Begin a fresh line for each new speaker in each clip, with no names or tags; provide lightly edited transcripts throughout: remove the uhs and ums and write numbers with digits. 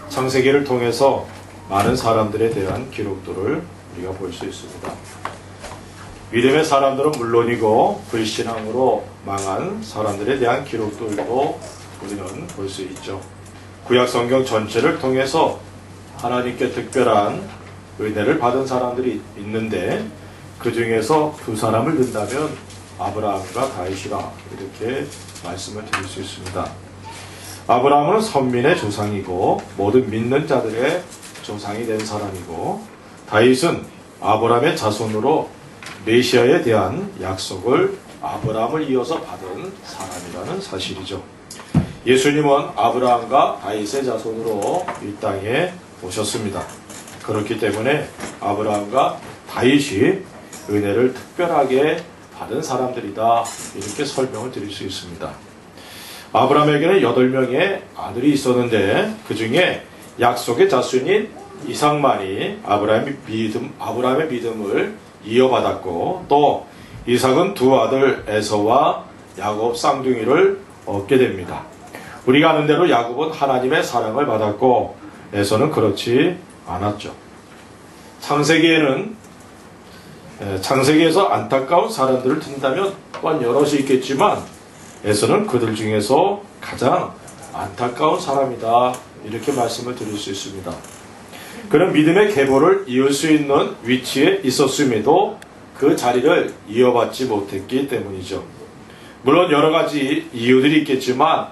창세기를 통해서 많은 사람들에 대한 기록들을 우리가 볼 수 있습니다. 믿음의 사람들은 물론이고 불신앙으로 망한 사람들에 대한 기록들도 우리는 볼 수 있죠. 구약 성경 전체를 통해서 하나님께 특별한 은혜를 받은 사람들이 있는데 그 중에서 두 사람을 든다면 아브라함과 다윗이라 이렇게 말씀을 드릴 수 있습니다. 아브라함은 선민의 조상이고 모든 믿는 자들의 조상이 된 사람이고, 다윗은 아브라함의 자손으로 메시아에 대한 약속을 아브라함을 이어서 받은 사람이라는 사실이죠. 예수님은 아브라함과 다윗의 자손으로 이 땅에 오셨습니다. 그렇기 때문에 아브라함과 다윗이 은혜를 특별하게 받은 사람들이다, 이렇게 설명을 드릴 수 있습니다. 아브라함에게는 8명의 아들이 있었는데 그 중에 약속의 자손인 이삭만이 아브라함의 믿음을 이어받았고, 또 이삭은 두 아들 에서와 야곱 쌍둥이를 얻게 됩니다. 우리가 아는 대로 야곱은 하나님의 사랑을 받았고 에서는 그렇지 않았죠. 창세기에서 안타까운 사람들을 든다면 또한 여럿이 있겠지만 에서는 그들 중에서 가장 안타까운 사람이다, 이렇게 말씀을 드릴 수 있습니다. 그는 믿음의 계보를 이을 수 있는 위치에 있었음에도 그 자리를 이어받지 못했기 때문이죠. 물론 여러 가지 이유들이 있겠지만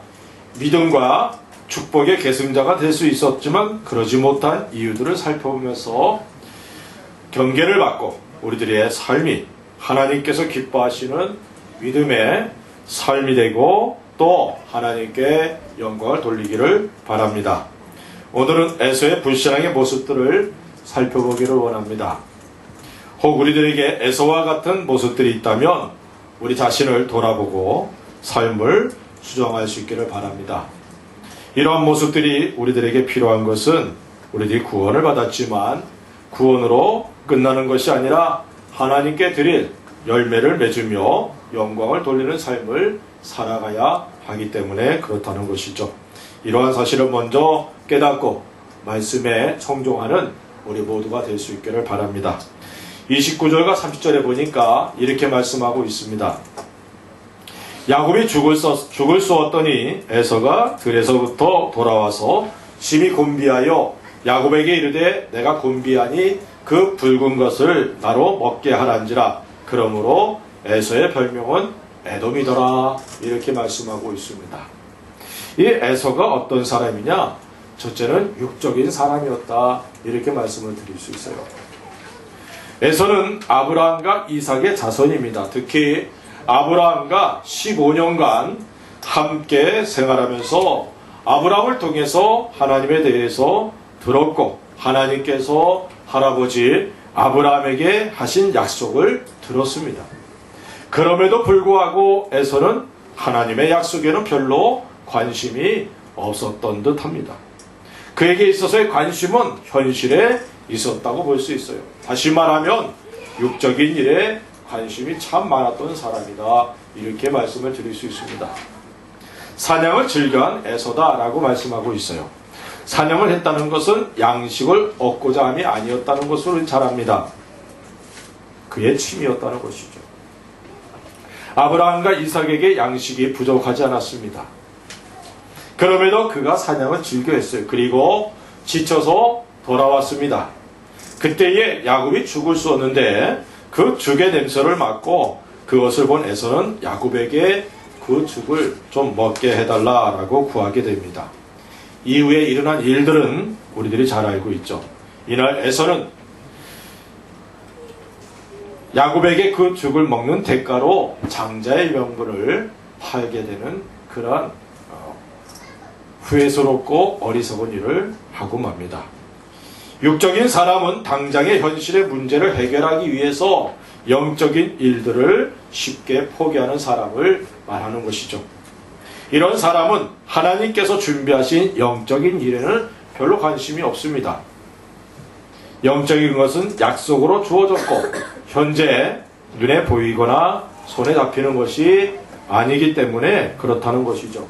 믿음과 축복의 계승자가 될 수 있었지만 그러지 못한 이유들을 살펴보면서 경계를 받고 우리들의 삶이 하나님께서 기뻐하시는 믿음의 삶이 되고 또 하나님께 영광을 돌리기를 바랍니다. 오늘은 에서의 불신앙의 모습들을 살펴보기를 원합니다. 혹 우리들에게 에서와 같은 모습들이 있다면 우리 자신을 돌아보고 삶을 수정할 수 있기를 바랍니다. 이러한 모습들이 우리들에게 필요한 것은 우리들이 구원을 받았지만 구원으로 끝나는 것이 아니라 하나님께 드릴 열매를 맺으며 영광을 돌리는 삶을 살아가야 하기 때문에 그렇다는 것이죠. 이러한 사실을 먼저 깨닫고 말씀에 청종하는 우리 모두가 될 수 있기를 바랍니다. 29절과 30절에 보니까 이렇게 말씀하고 있습니다. 야곱이 죽을 쏘았더니 에서가 들에서부터 돌아와서 심히 곤비하여 야곱에게 이르되 내가 곤비하니 그 붉은 것을 나로 먹게 하란지라. 그러므로 에서의 별명은 에돔이더라, 이렇게 말씀하고 있습니다. 이 에서가 어떤 사람이냐? 첫째는 육적인 사람이었다, 이렇게 말씀을 드릴 수 있어요. 에서는 아브라함과 이삭의 자손입니다. 특히 아브라함과 15년간 함께 생활하면서 아브라함을 통해서 하나님에 대해서 들었고 하나님께서 할아버지 아브라함에게 하신 약속을 들었습니다. 그럼에도 불구하고 에서는 하나님의 약속에는 별로 관심이 없었던 듯합니다. 그에게 있어서의 관심은 현실에 있었다고 볼 수 있어요. 다시 말하면 육적인 일에 관심이 참 많았던 사람이다, 이렇게 말씀을 드릴 수 있습니다. 사냥을 즐겨한 에서다라고 말씀하고 있어요. 사냥을 했다는 것은 양식을 얻고자 함이 아니었다는 것으로 잘 압니다. 그의 취미였다는 것이죠. 아브라함과 이삭에게 양식이 부족하지 않았습니다. 그럼에도 그가 사냥을 즐겨 했어요. 그리고 지쳐서 돌아왔습니다. 그때에 야곱이 죽을 쏘았는데 그 죽의 냄새를 맡고 그것을 본 에서는 야곱에게 그 죽을 좀 먹게 해달라라고 구하게 됩니다. 이후에 일어난 일들은 우리들이 잘 알고 있죠. 이날 에서는 야곱에게 그 죽을 먹는 대가로 장자의 명분을 팔게 되는 그러한 후회스럽고 어리석은 일을 하고 맙니다. 육적인 사람은 당장의 현실의 문제를 해결하기 위해서 영적인 일들을 쉽게 포기하는 사람을 말하는 것이죠. 이런 사람은 하나님께서 준비하신 영적인 일에는 별로 관심이 없습니다. 영적인 것은 약속으로 주어졌고 현재 눈에 보이거나 손에 잡히는 것이 아니기 때문에 그렇다는 것이죠.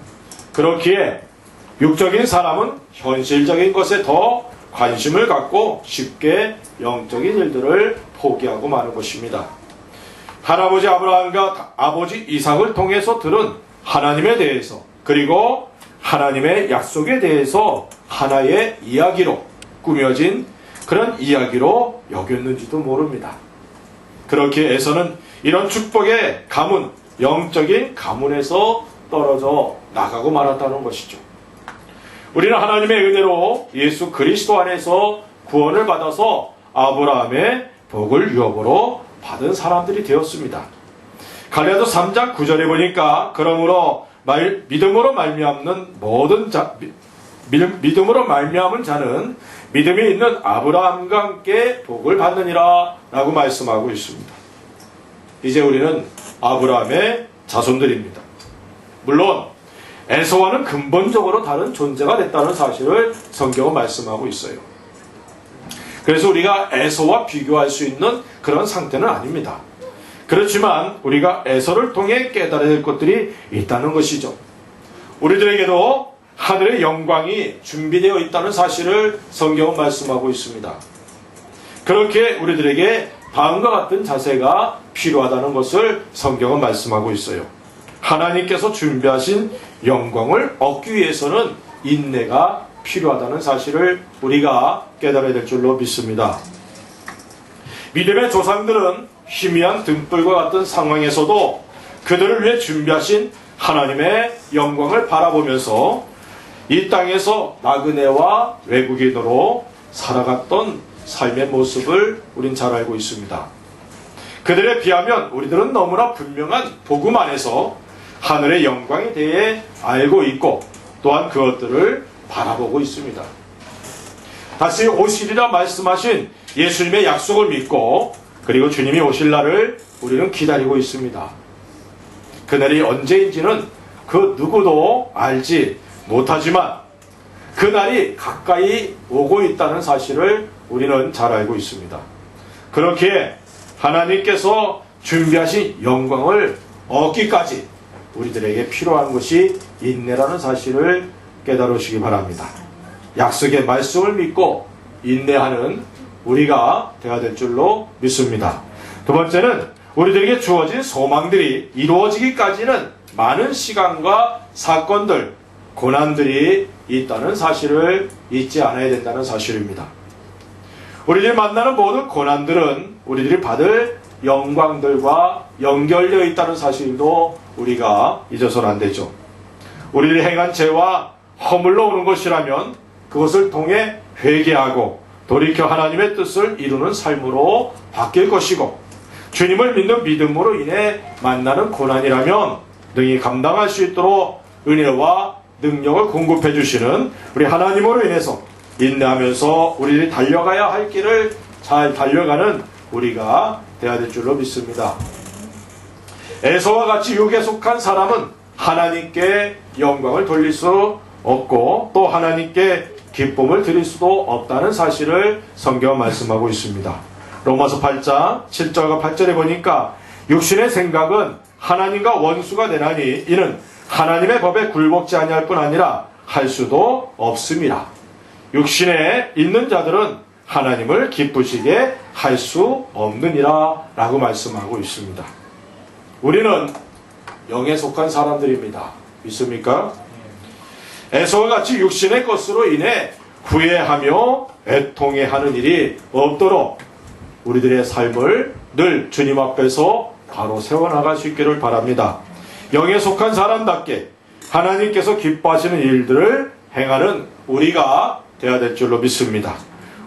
그렇기에 육적인 사람은 현실적인 것에 더 관심을 갖고 쉽게 영적인 일들을 포기하고 마는 것입니다. 할아버지 아브라함과 아버지 이삭을 통해서 들은 하나님에 대해서, 그리고 하나님의 약속에 대해서 하나의 이야기로 꾸며진 그런 이야기로 여겼는지도 모릅니다. 그렇게 에서는 이런 축복의 가문, 영적인 가문에서 떨어져 나가고 말았다는 것이죠. 우리는 하나님의 은혜로 예수 그리스도 안에서 구원을 받아서 아브라함의 복을 유업으로 받은 사람들이 되었습니다. 갈라디아 3장 9절에 보니까 그러므로 믿음으로 말미암는 믿음으로 말미암은 자는 믿음이 있는 아브라함과 함께 복을 받느니라 라고 말씀하고 있습니다. 이제 우리는 아브라함의 자손들입니다. 물론 에서와는 근본적으로 다른 존재가 됐다는 사실을 성경은 말씀하고 있어요. 그래서 우리가 에서와 비교할 수 있는 그런 상태는 아닙니다. 그렇지만 우리가 에서를 통해 깨달아야 될 것들이 있다는 것이죠. 우리들에게도 하늘의 영광이 준비되어 있다는 사실을 성경은 말씀하고 있습니다. 그렇게 우리들에게 다음과 같은 자세가 필요하다는 것을 성경은 말씀하고 있어요. 하나님께서 준비하신 영광을 얻기 위해서는 인내가 필요하다는 사실을 우리가 깨달아야 될 줄로 믿습니다. 믿음의 조상들은 희미한 등불과 같은 상황에서도 그들을 위해 준비하신 하나님의 영광을 바라보면서 이 땅에서 나그네와 외국인으로 살아갔던 삶의 모습을 우린 잘 알고 있습니다. 그들에 비하면 우리들은 너무나 분명한 복음 안에서 하늘의 영광에 대해 알고 있고 또한 그것들을 바라보고 있습니다. 다시 오시리라 말씀하신 예수님의 약속을 믿고 그리고 주님이 오실 날을 우리는 기다리고 있습니다. 그날이 언제인지는 그 누구도 알지 못하지만 그날이 가까이 오고 있다는 사실을 우리는 잘 알고 있습니다. 그렇기에 하나님께서 준비하신 영광을 얻기까지 우리들에게 필요한 것이 인내라는 사실을 깨달으시기 바랍니다. 약속의 말씀을 믿고 인내하는 우리가 되어야 될 줄로 믿습니다. 두 번째는 우리들에게 주어진 소망들이 이루어지기까지는 많은 시간과 사건들, 고난들이 있다는 사실을 잊지 않아야 된다는 사실입니다. 우리들이 만나는 모든 고난들은 우리들이 받을 영광들과 연결되어 있다는 사실도 우리가 잊어서는 안 되죠. 우리들이 행한 죄와 허물러 오는 것이라면 그것을 통해 회개하고 돌이켜 하나님의 뜻을 이루는 삶으로 바뀔 것이고, 주님을 믿는 믿음으로 인해 만나는 고난이라면 능히 감당할 수 있도록 은혜와 능력을 공급해 주시는 우리 하나님으로 인해서 인내하면서 우리들이 달려가야 할 길을 잘 달려가는 우리가 되어야 될 줄로 믿습니다. 에서와 같이 육에 속한 사람은 하나님께 영광을 돌릴 수 없고 또 하나님께 기쁨을 드릴 수도 없다는 사실을 성경은 말씀하고 있습니다. 로마서 8장 7절과 8절에 보니까 육신의 생각은 하나님과 원수가 되나니 이는 하나님의 법에 굴복지 아니할 뿐 아니라 할 수도 없습니다. 육신에 있는 자들은 하나님을 기쁘시게 할 수 없느니라 라고 말씀하고 있습니다. 우리는 영에 속한 사람들입니다. 믿습니까? 에서와 같이 육신의 것으로 인해 후회하며 애통해하는 일이 없도록 우리들의 삶을 늘 주님 앞에서 바로 세워나갈 수 있기를 바랍니다. 영에 속한 사람답게 하나님께서 기뻐하시는 일들을 행하는 우리가 되어야 될 줄로 믿습니다.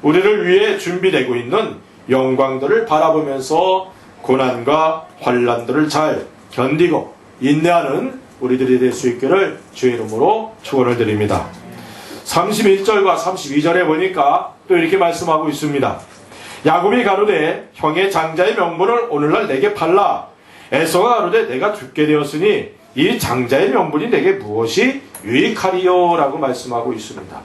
우리를 위해 준비되고 있는 영광들을 바라보면서 고난과 환난들을 잘 견디고 인내하는 우리들이 될 수 있기를 주의 이름으로 축원을 드립니다. 31절과 32절에 보니까 또 이렇게 말씀하고 있습니다. 야곱이 가로되 형의 장자의 명분을 오늘날 내게 팔라. 에서가 가로되 내가 죽게 되었으니 이 장자의 명분이 내게 무엇이 유익하리요? 라고 말씀하고 있습니다.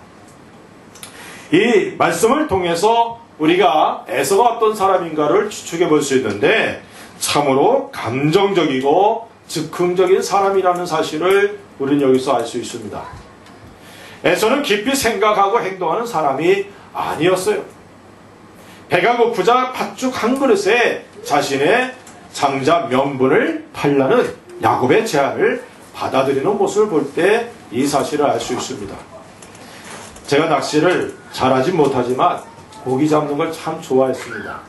이 말씀을 통해서 우리가 에서가 어떤 사람인가를 추측해 볼 수 있는데 참으로 감정적이고 즉흥적인 사람이라는 사실을 우리는 여기서 알 수 있습니다. 에서는 깊이 생각하고 행동하는 사람이 아니었어요. 배가 고프자 팥죽 한 그릇에 자신의 장자 명분을 팔라는 야곱의 제안을 받아들이는 모습을 볼 때 이 사실을 알 수 있습니다. 제가 낚시를 잘하진 못하지만 고기 잡는 걸 참 좋아했습니다.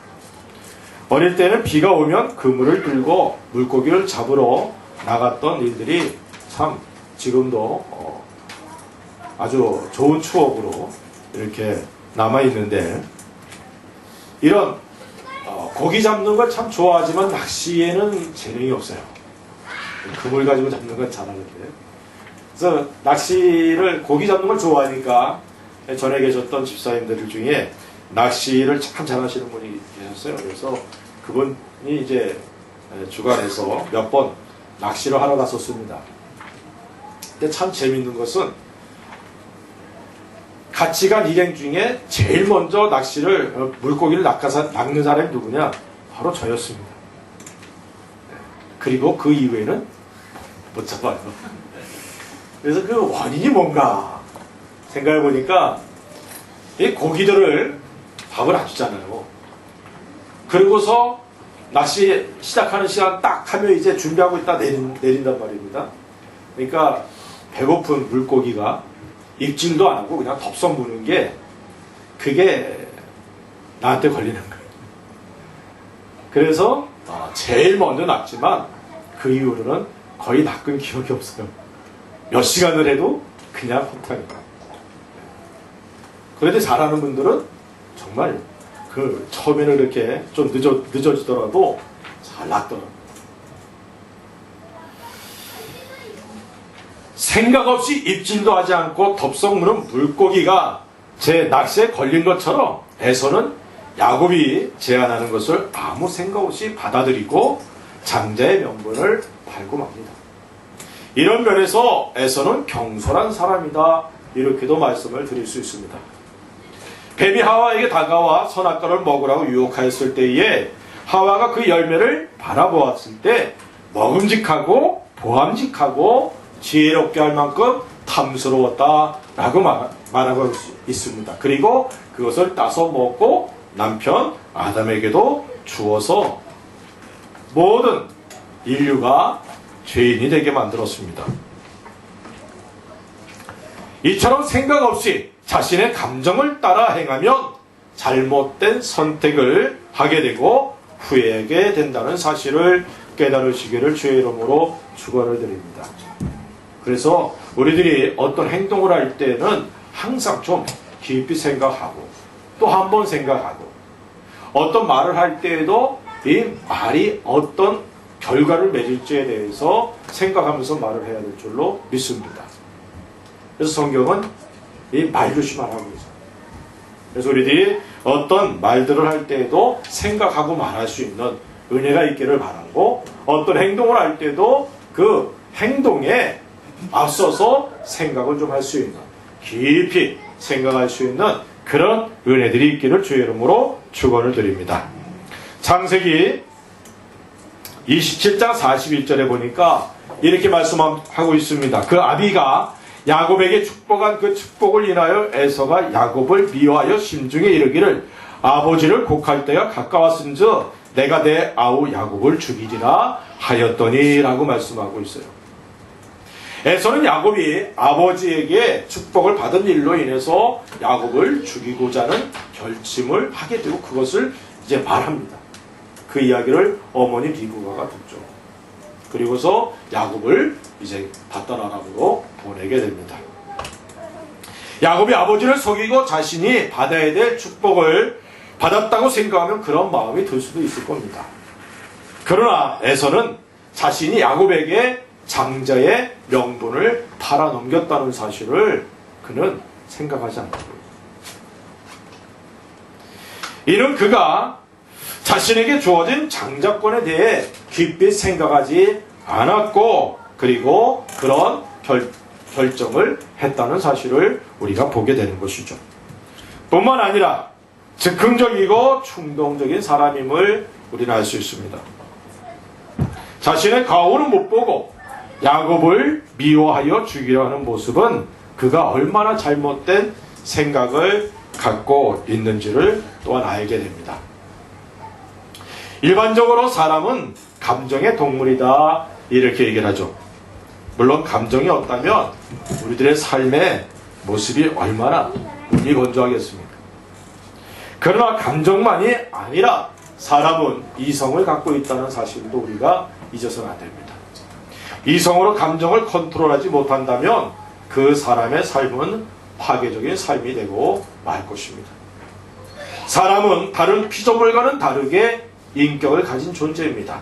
어릴 때는 비가 오면 그물을 들고 물고기를 잡으러 나갔던 일들이 참 지금도 아주 좋은 추억으로 이렇게 남아있는데, 이런 고기 잡는 걸 참 좋아하지만 낚시에는 재능이 없어요. 그물 가지고 잡는 건 잘하는데. 그래서 낚시를, 고기 잡는 걸 좋아하니까 전에 계셨던 집사님들 중에 낚시를 참 잘하시는 분이 계셨어요. 그래서 그분이 이제 주간에서 몇 번 낚시를 하러 갔었습니다. 근데 참 재밌는 것은 같이 간 일행 중에 제일 먼저 낚시를, 물고기를 낚는 사람이 누구냐? 바로 저였습니다. 그리고 그 이후에는 못 잡아요. 그래서 그 원인이 뭔가 생각해 보니까, 이 고기들을 밥을 안 주잖아요. 그리고서 낚시 시작하는 시간 딱 하면 이제 준비하고 있다 내린단 말입니다. 그러니까 배고픈 물고기가 입질도 안 하고 그냥 덥석 무는 게, 그게 나한테 걸리는 거예요. 그래서 제일 먼저 낚지만 그 이후로는 거의 낚은 기억이 없어요. 몇 시간을 해도 그냥 허탕이에요. 그런데 잘하는 분들은 정말 그 처음에는 이렇게 좀 늦어지더라도 잘 낚더라고요. 생각 없이 입질도 하지 않고 덥석 무는 물고기가 제 낚시에 걸린 것처럼 에서는 야곱이 제안하는 것을 아무 생각 없이 받아들이고 장자의 명분을 팔고 맙니다. 이런 면에서 에서는 경솔한 사람이다, 이렇게도 말씀을 드릴 수 있습니다. 뱀이 하와에게 다가와 선악과를 먹으라고 유혹하였을 때에 하와가 그 열매를 바라보았을 때 먹음직하고 보암직하고 지혜롭게 할 만큼 탐스러웠다라고 말하고 있습니다. 그리고 그것을 따서 먹고 남편 아담에게도 주어서 모든 인류가 죄인이 되게 만들었습니다. 이처럼 생각 없이 자신의 감정을 따라 행하면 잘못된 선택을 하게 되고 후회하게 된다는 사실을 깨달으시기를 주의 이름으로 축원을 드립니다. 그래서 우리들이 어떤 행동을 할 때는 항상 좀 깊이 생각하고 또 한 번 생각하고, 어떤 말을 할 때에도 이 말이 어떤 결과를 맺을지에 대해서 생각하면서 말을 해야 될 줄로 믿습니다. 그래서 성경은 이 말조심하라고 있어요. 그래서 우리들이 어떤 말들을 할 때에도 생각하고 말할 수 있는 은혜가 있기를 바라고, 어떤 행동을 할 때도 그 행동에 앞서서 생각을 좀 할 수 있는, 깊이 생각할 수 있는 그런 은혜들이 있기를 주의 이름으로 축원을 드립니다. 창세기 27장 41절에 보니까 이렇게 말씀하고 있습니다. 그 아비가 야곱에게 축복한 그 축복을 인하여 에서가 야곱을 미워하여 심중에 이르기를 아버지를 곡할 때가 가까웠은즉 내가 내 아우 야곱을 죽이리라 하였더니 라고 말씀하고 있어요. 에서는 야곱이 아버지에게 축복을 받은 일로 인해서 야곱을 죽이고자 하는 결심을 하게 되고 그것을 이제 말합니다. 그 이야기를 어머니 리브가가 듣죠. 그리고서 야곱을 이제 바다나라로 보내게 됩니다. 야곱이 아버지를 속이고 자신이 받아야 될 축복을 받았다고 생각하면 그런 마음이 들 수도 있을 겁니다. 그러나 에서는 자신이 야곱에게 장자의 명분을 팔아넘겼다는 사실을 그는 생각하지 않는 거예요. 이는 그가 자신에게 주어진 장자권에 대해 깊이 생각하지 않았고, 그리고 그런 결정을 했다는 사실을 우리가 보게 되는 것이죠. 뿐만 아니라 즉흥적이고 충동적인 사람임을 우리는 알 수 있습니다. 자신의 가오는 못 보고 야곱을 미워하여 죽이려 하는 모습은 그가 얼마나 잘못된 생각을 갖고 있는지를 또한 알게 됩니다. 일반적으로 사람은 감정의 동물이다 이렇게 얘기를 하죠. 물론 감정이 없다면 우리들의 삶의 모습이 얼마나 운이 건조하겠습니까? 그러나 감정만이 아니라 사람은 이성을 갖고 있다는 사실도 우리가 잊어서는 안 됩니다. 이성으로 감정을 컨트롤하지 못한다면 그 사람의 삶은 파괴적인 삶이 되고 말 것입니다. 사람은 다른 피조물과는 다르게 인격을 가진 존재입니다.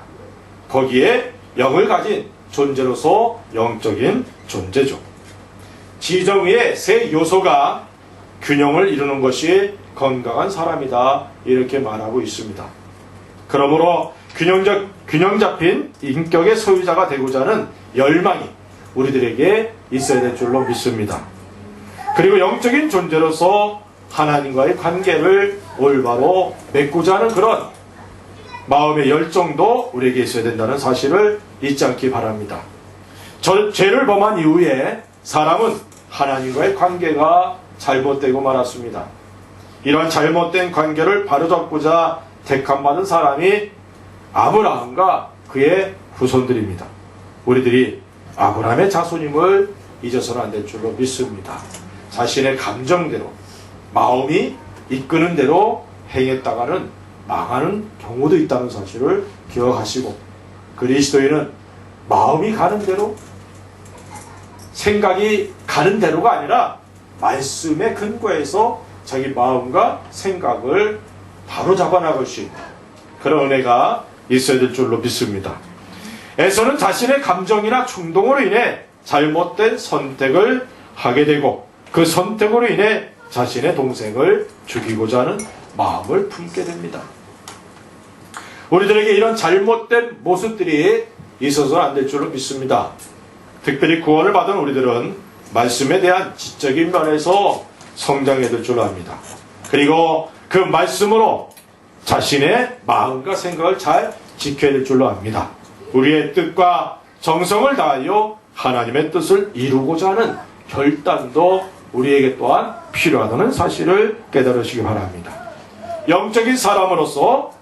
거기에 영을 가진 존재로서 영적인 존재죠. 지정 위에 세 요소가 균형을 이루는 것이 건강한 사람이다 이렇게 말하고 있습니다. 그러므로 균형 잡힌 인격의 소유자가 되고자 하는 열망이 우리들에게 있어야 될 줄로 믿습니다. 그리고 영적인 존재로서 하나님과의 관계를 올바로 맺고자 하는 그런 마음의 열정도 우리에게 있어야 된다는 사실을 잊지 않기 바랍니다. 죄를 범한 이후에 사람은 하나님과의 관계가 잘못되고 말았습니다. 이러한 잘못된 관계를 바로잡고자 택함받은 사람이 아브라함과 그의 후손들입니다. 우리들이 아브라함의 자손임을 잊어서는 안 될 줄로 믿습니다. 자신의 감정대로 마음이 이끄는 대로 행했다가는 망하는 경우도 있다는 사실을 기억하시고, 그리스도인은 마음이 가는 대로 생각이 가는 대로가 아니라 말씀의 근거에서 자기 마음과 생각을 바로 잡아나갈 수 있는 그런 은혜가 있어야 될 줄로 믿습니다. 에서는 자신의 감정이나 충동으로 인해 잘못된 선택을 하게 되고 그 선택으로 인해 자신의 동생을 죽이고자 하는 마음을 품게 됩니다. 우리들에게 이런 잘못된 모습들이 있어서는 안 될 줄로 믿습니다. 특별히 구원을 받은 우리들은 말씀에 대한 지적인 면에서 성장해야 될 줄로 압니다. 그리고 그 말씀으로 자신의 마음과 생각을 잘 지켜야 될 줄로 압니다. 우리의 뜻과 정성을 다하여 하나님의 뜻을 이루고자 하는 결단도 우리에게 또한 필요하다는 사실을 깨달으시기 바랍니다. 영적인 사람으로서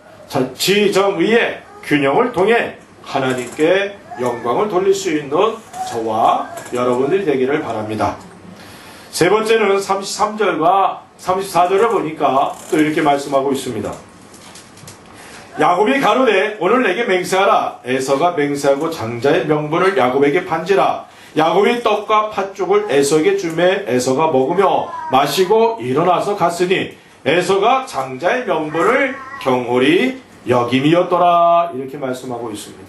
지정의의 균형을 통해 하나님께 영광을 돌릴 수 있는 저와 여러분들이 되기를 바랍니다. 세 번째는 33절과 34절을 보니까 또 이렇게 말씀하고 있습니다. 야곱이 가로되 오늘 내게 맹세하라. 에서가 맹세하고 장자의 명분을 야곱에게 판지라. 야곱이 떡과 팥죽을 에서에게 주매 에서가 먹으며 마시고 일어나서 갔으니 에서가 장자의 명분을 경홀히 여김이었더라. 이렇게 말씀하고 있습니다.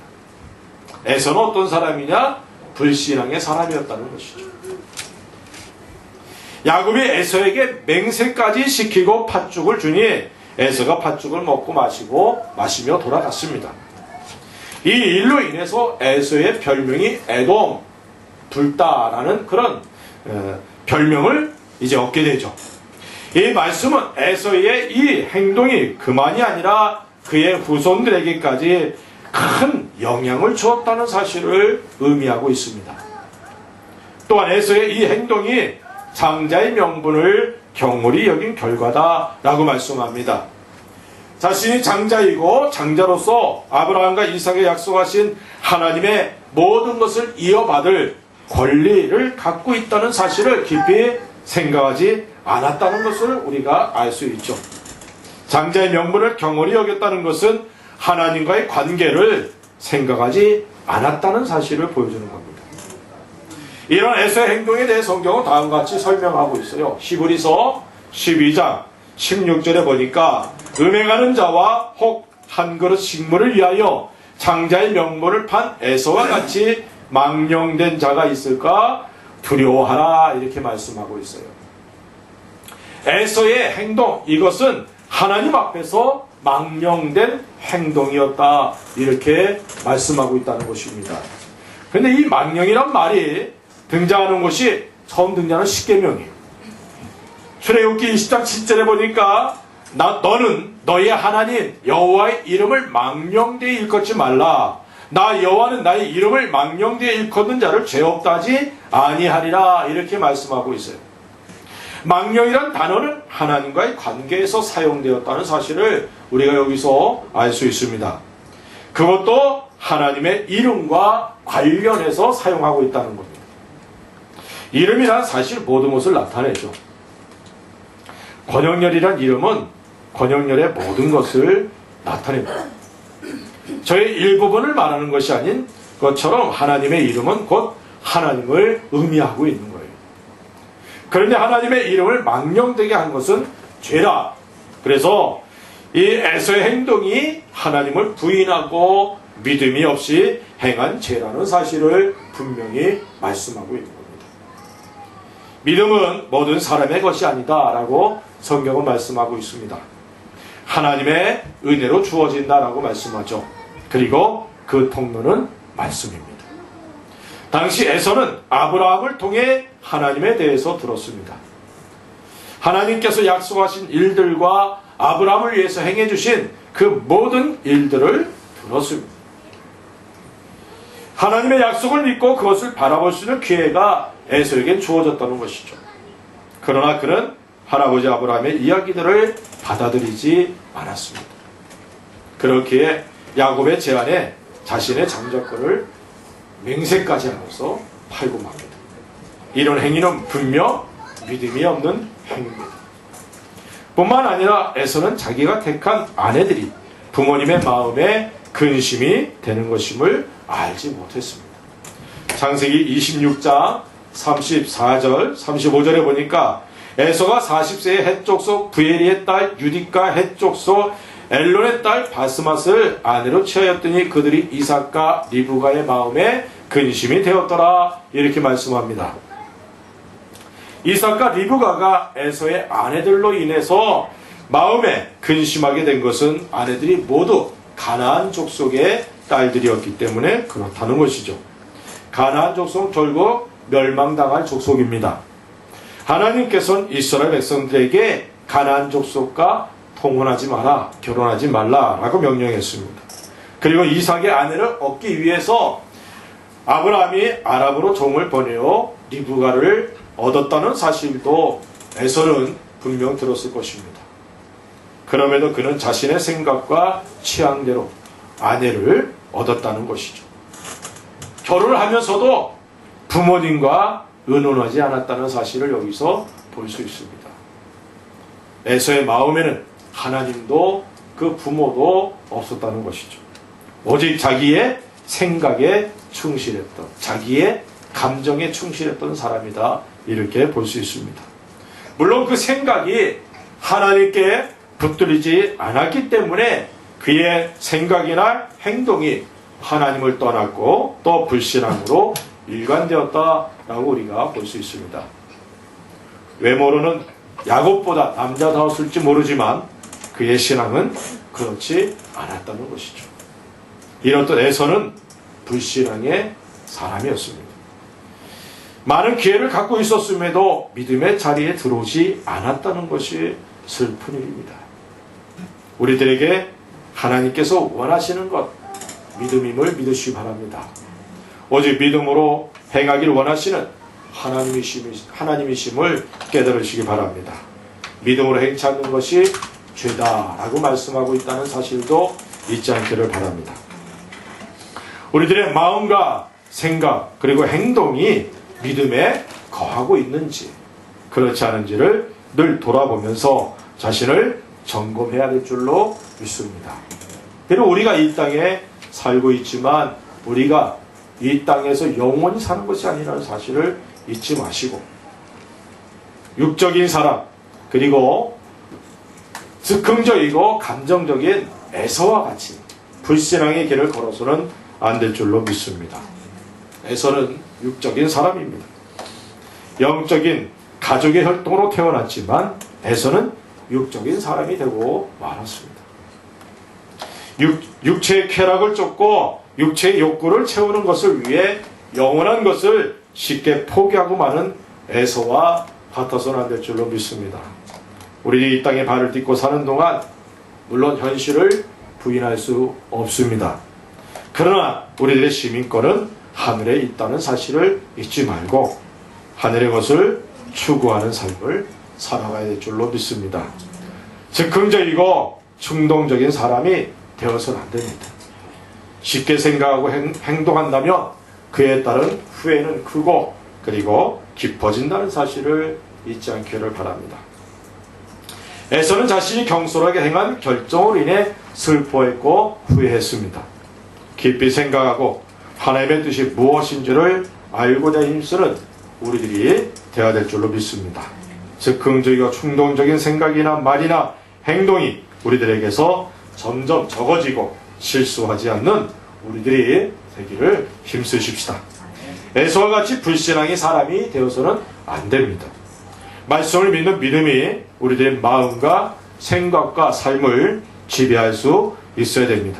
에서는 어떤 사람이냐? 불신앙의 사람이었다는 것이죠. 야곱이 에서에게 맹세까지 시키고 팥죽을 주니 에서가 팥죽을 먹고 마시며 돌아갔습니다. 이 일로 인해서 에서의 별명이 에돔, 불다라는 그런 별명을 이제 얻게 되죠. 이 말씀은 에서의 이 행동이 그만이 아니라 그의 후손들에게까지 큰 영향을 주었다는 사실을 의미하고 있습니다. 또한 에서의 이 행동이 장자의 명분을 경홀히 여긴 결과다라고 말씀합니다. 자신이 장자이고 장자로서 아브라함과 이삭에 약속하신 하나님의 모든 것을 이어받을 권리를 갖고 있다는 사실을 깊이 생각하지 않았다는 것을 우리가 알 수 있죠. 장자의 명분을 경홀히 여겼다는 것은 하나님과의 관계를 생각하지 않았다는 사실을 보여주는 겁니다. 이런 에서의 행동에 대해 성경은 다음과 같이 설명하고 있어요. 히브리서 12장 16절에 보니까 음행하는 자와 혹 한 그릇 식물을 위하여 장자의 명분을 판 에서와 같이 망령된 자가 있을까 두려워하라. 이렇게 말씀하고 있어요. 에서의 행동, 이것은 하나님 앞에서 망령된 행동이었다. 이렇게 말씀하고 있다는 것입니다. 그런데 이 망령이란 말이 등장하는 것이 처음 등장하는 십계명이에요. 출애굽기 20장 7절에 보니까 너는 너의 하나님 여호와의 이름을 망령되이 일컫지 말라. 나 여호와는 나의 이름을 망령되이 일컫는 자를 죄 없다 하지 아니하리라 이렇게 말씀하고 있어요. 망령이란 단어는 하나님과의 관계에서 사용되었다는 사실을 우리가 여기서 알 수 있습니다. 그것도 하나님의 이름과 관련해서 사용하고 있다는 겁니다. 이름이란 사실 모든 것을 나타내죠. 권영렬이란 이름은 권영렬의 모든 것을 나타냅니다. 저의 일부분을 말하는 것이 아닌 것처럼 하나님의 이름은 곧 하나님을 의미하고 있는 거예요. 그런데 하나님의 이름을 망령되게 한 것은 죄다. 그래서 이 에서의 행동이 하나님을 부인하고 믿음이 없이 행한 죄라는 사실을 분명히 말씀하고 있는 겁니다. 믿음은 모든 사람의 것이 아니다 라고 성경은 말씀하고 있습니다. 하나님의 은혜로 주어진다라고 말씀하죠. 그리고 그 통로는 말씀입니다. 당시 에서는 아브라함을 통해 하나님에 대해서 들었습니다. 하나님께서 약속하신 일들과 아브라함을 위해서 행해 주신 그 모든 일들을 들었습니다. 하나님의 약속을 믿고 그것을 바라볼 수 있는 기회가 에서에게 주어졌다는 것이죠. 그러나 그는 할아버지 아브라함의 이야기들을 받아들이지 않았습니다. 그렇기에 야곱의 제안에 자신의 장자권을 맹세까지 하면서 팔고 맙니다. 이런 행위는 분명 믿음이 없는 행위입니다. 뿐만 아니라 에서는 자기가 택한 아내들이 부모님의 마음에 근심이 되는 것임을 알지 못했습니다. 창세기 26장 34절 35절에 보니까 에서가 40세의 헷족속 부에리의 딸 유딕과 헷족속 엘론의 딸 바스맛을 아내로 취하였더니 그들이 이삭과 리브가의 마음에 근심이 되었더라 이렇게 말씀합니다. 이삭과 리브가가 에서의 아내들로 인해서 마음에 근심하게 된 것은 아내들이 모두 가나안 족속의 딸들이었기 때문에 그렇다는 것이죠. 가나안 족속은 결국 멸망당할 족속입니다. 하나님께서는 이스라엘 백성들에게 가나안 족속과 통혼하지 마라, 결혼하지 말라라고 명령했습니다. 그리고 이삭의 아내를 얻기 위해서 아브라함이 아랍으로 종을 보내어 리브가를 얻었다는 사실도 에서는 분명 들었을 것입니다. 그럼에도 그는 자신의 생각과 취향대로 아내를 얻었다는 것이죠. 결혼을 하면서도 부모님과 의논하지 않았다는 사실을 여기서 볼 수 있습니다. 에서의 마음에는 하나님도 그 부모도 없었다는 것이죠. 오직 자기의 생각에 충실했던, 자기의 감정에 충실했던 사람이다 이렇게 볼 수 있습니다. 물론 그 생각이 하나님께 붙들리지 않았기 때문에 그의 생각이나 행동이 하나님을 떠났고 또 불신앙으로 일관되었다라고 우리가 볼 수 있습니다. 외모로는 야곱보다 남자다웠을지 모르지만 그의 신앙은 그렇지 않았다는 것이죠. 이렇듯 에서는 불신앙의 사람이었습니다. 많은 기회를 갖고 있었음에도 믿음의 자리에 들어오지 않았다는 것이 슬픈 일입니다. 우리들에게 하나님께서 원하시는 것, 믿음임을 믿으시기 바랍니다. 오직 믿음으로 행하기를 원하시는 하나님이심을 깨달으시기 바랍니다. 믿음으로 행치 않는 것이 죄다라고 말씀하고 있다는 사실도 잊지 않기를 바랍니다. 우리들의 마음과 생각 그리고 행동이 믿음에 거하고 있는지 그렇지 않은지를 늘 돌아보면서 자신을 점검해야 될 줄로 믿습니다. 비록 우리가 이 땅에 살고 있지만 우리가 이 땅에서 영원히 사는 것이 아니라는 사실을 잊지 마시고 육적인 사람 그리고 즉흥적이고 감정적인 에서와 같이 불신앙의 길을 걸어서는 안 될 줄로 믿습니다. 에서는 육적인 사람입니다. 영적인 가족의 혈통으로 태어났지만 에서는 육적인 사람이 되고 말았습니다. 육체의 쾌락을 쫓고 육체의 욕구를 채우는 것을 위해 영원한 것을 쉽게 포기하고 마는 에서와 같아서는 안 될 줄로 믿습니다. 우리 이 땅에 발을 딛고 사는 동안 물론 현실을 부인할 수 없습니다. 그러나 우리들의 시민권은 하늘에 있다는 사실을 잊지 말고 하늘의 것을 추구하는 삶을 살아가야 될 줄로 믿습니다. 즉흥적이고 충동적인 사람이 되어서는 안 됩니다. 쉽게 생각하고 행동한다면 그에 따른 후회는 크고 그리고 깊어진다는 사실을 잊지 않기를 바랍니다. 에서는 자신이 경솔하게 행한 결정으로 인해 슬퍼했고 후회했습니다. 깊이 생각하고 하나님의 뜻이 무엇인지를 알고자 힘쓰는 우리들이 되어야 될 줄로 믿습니다. 즉흥적이고 충동적인 생각이나 말이나 행동이 우리들에게서 점점 적어지고 실수하지 않는 우리들이 되기를 힘쓰십시다. 에서와 같이 불신앙의 사람이 되어서는 안 됩니다. 말씀을 믿는 믿음이 우리들의 마음과 생각과 삶을 지배할 수 있어야 됩니다.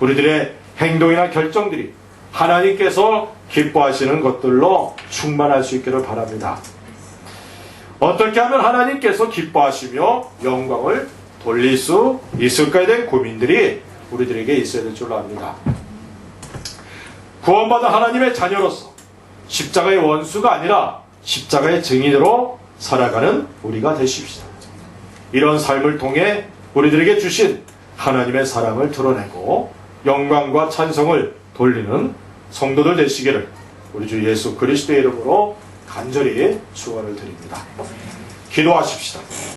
우리들의 행동이나 결정들이 하나님께서 기뻐하시는 것들로 충만할 수 있기를 바랍니다. 어떻게 하면 하나님께서 기뻐하시며 영광을 돌릴 수 있을까에 대한 고민들이 우리들에게 있어야 될 줄로 압니다. 구원받은 하나님의 자녀로서 십자가의 원수가 아니라 십자가의 증인으로 살아가는 우리가 되십시다. 이런 삶을 통해 우리들에게 주신 하나님의 사랑을 드러내고 영광과 찬송을 돌리는 성도들 되시기를 우리 주 예수 그리스도의 이름으로 간절히 축원을 드립니다. 기도하십시다.